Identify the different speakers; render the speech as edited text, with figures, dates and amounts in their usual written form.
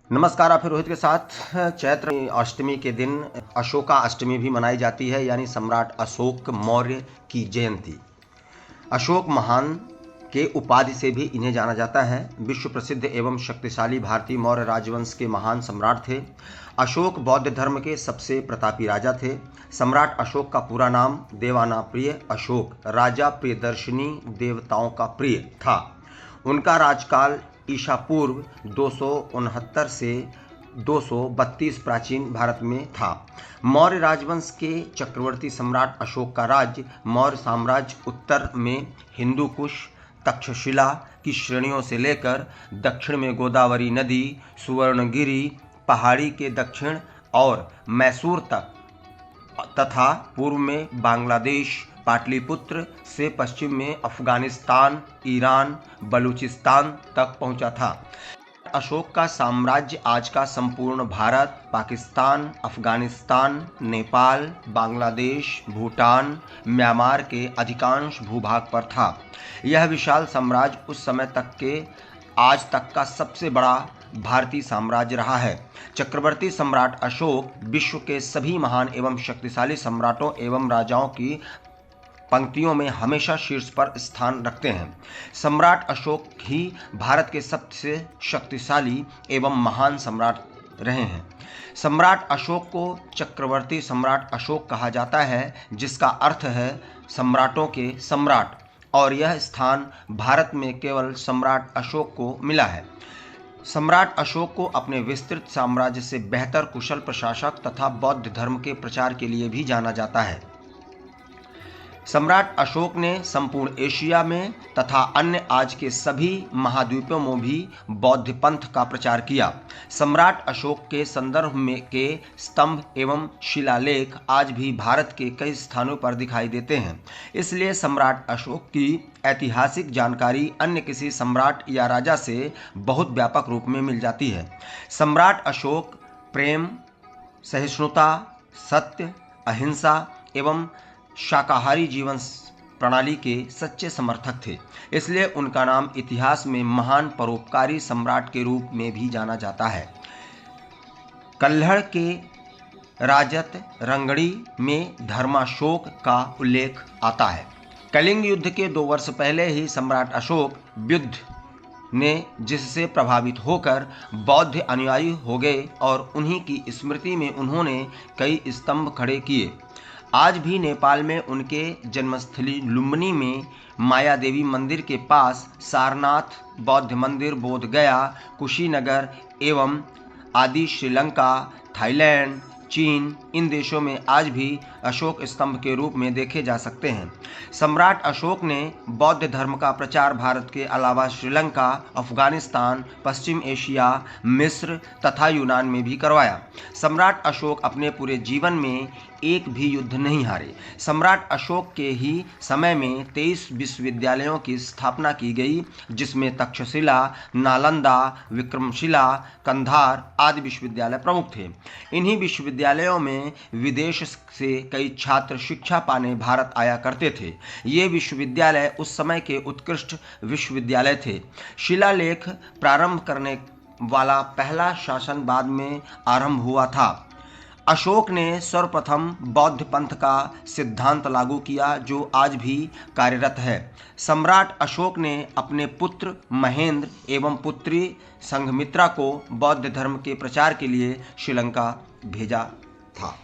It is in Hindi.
Speaker 1: नमस्कार, आप रोहित के साथ। चैत्र अष्टमी के दिन अशोका अष्टमी भी मनाई जाती है, यानी सम्राट अशोक मौर्य की जयंती। अशोक महान के उपाधि से भी इन्हें जाना जाता है। विश्व प्रसिद्ध एवं शक्तिशाली भारतीय मौर्य राजवंश के महान सम्राट थे। अशोक बौद्ध धर्म के सबसे प्रतापी राजा थे। सम्राट अशोक का पूरा नाम देवाना प्रिय अशोक, राजा प्रियदर्शनी देवताओं का प्रिय था। उनका राजकाल ईसा पूर्व 269 से 232 प्राचीन भारत में था। मौर्य राजवंश के चक्रवर्ती सम्राट अशोक का राज्य मौर्य साम्राज्य उत्तर में हिंदू कुश, तक्षशिला की श्रेणियों से लेकर दक्षिण में गोदावरी नदी, सुवर्णगिरी पहाड़ी के दक्षिण और मैसूर तक तथा पूर्व में बांग्लादेश, पाटलिपुत्र से पश्चिम में अफगानिस्तान, ईरान, बलूचिस्तान तक पहुंचा था। अशोक का साम्राज्य आज का संपूर्ण भारत, पाकिस्तान, अफगानिस्तान, नेपाल, बांग्लादेश, भूटान, म्यांमार के अधिकांश भूभाग पर था। यह विशाल साम्राज्य उस समय तक के आज तक का सबसे बड़ा भारतीय साम्राज्य रहा है। चक्रवर्ती सम्राट अशोक विश्व के सभी महान एवं शक्तिशाली सम्राटों एवं राजाओं की पंक्तियों में हमेशा शीर्ष पर स्थान रखते हैं। सम्राट अशोक ही भारत के सबसे शक्तिशाली एवं महान सम्राट रहे हैं। सम्राट अशोक को चक्रवर्ती सम्राट अशोक कहा जाता है, जिसका अर्थ है सम्राटों के सम्राट, और यह स्थान भारत में केवल सम्राट अशोक को मिला है। सम्राट अशोक को अपने विस्तृत साम्राज्य से बेहतर कुशल प्रशासक तथा बौद्ध धर्म के प्रचार के लिए भी जाना जाता है। सम्राट अशोक ने संपूर्ण एशिया में तथा अन्य आज के सभी महाद्वीपों में भी बौद्ध पंथ का प्रचार किया। सम्राट अशोक के संदर्भ में के स्तंभ एवं शिलालेख आज भी भारत के कई स्थानों पर दिखाई देते हैं। इसलिए सम्राट अशोक की ऐतिहासिक जानकारी अन्य किसी सम्राट या राजा से बहुत व्यापक रूप में मिल जाती है। सम्राट अशोक प्रेम, सहिष्णुता, सत्य, अहिंसा एवं शाकाहारी जीवन प्रणाली के सच्चे समर्थक थे। इसलिए उनका नाम इतिहास में महान परोपकारी सम्राट के रूप में भी जाना जाता है। कल्हड़ के राजत रंगड़ी में धर्माशोक का उल्लेख आता है। कलिंग युद्ध के 2 वर्ष पहले ही सम्राट अशोक युद्ध ने जिससे प्रभावित होकर बौद्ध अनुयायी हो गए और उन्हीं की स्मृति में उन्होंने कई स्तंभ खड़े किए। आज भी नेपाल में उनके जन्मस्थली लुम्बिनी में माया देवी मंदिर के पास सारनाथ बौद्ध मंदिर, बोधगया, कुशीनगर एवं आदि श्रीलंका, थाईलैंड, चीन, इन देशों में आज भी अशोक स्तंभ के रूप में देखे जा सकते हैं। सम्राट अशोक ने बौद्ध धर्म का प्रचार भारत के अलावा श्रीलंका, अफगानिस्तान, पश्चिम एशिया, मिस्र तथा यूनान में भी करवाया। सम्राट अशोक अपने पूरे जीवन में एक भी युद्ध नहीं हारे। सम्राट अशोक के ही समय में 23 विश्वविद्यालयों की स्थापना की गई, जिसमें तक्षशिला, नालंदा, विक्रमशिला, कंधार आदि विश्वविद्यालय प्रमुख थे। इन्हीं विश्वविद्यालयों में विदेश से कई छात्र शिक्षा पाने भारत आया करते थे। ये विश्वविद्यालय उस समय के उत्कृष्ट विश्वविद्यालय थे। शिलालेख प्रारंभ करने वाला पहला शासन बाद में आरंभ हुआ था। अशोक ने सर्वप्रथम बौद्ध पंथ का सिद्धांत लागू किया, जो आज भी कार्यरत है। सम्राट अशोक ने अपने पुत्र महेंद्र एवं पुत्री संघमित्रा को बौद्ध धर्म के प्रचार के लिए श्रीलंका भेजा था।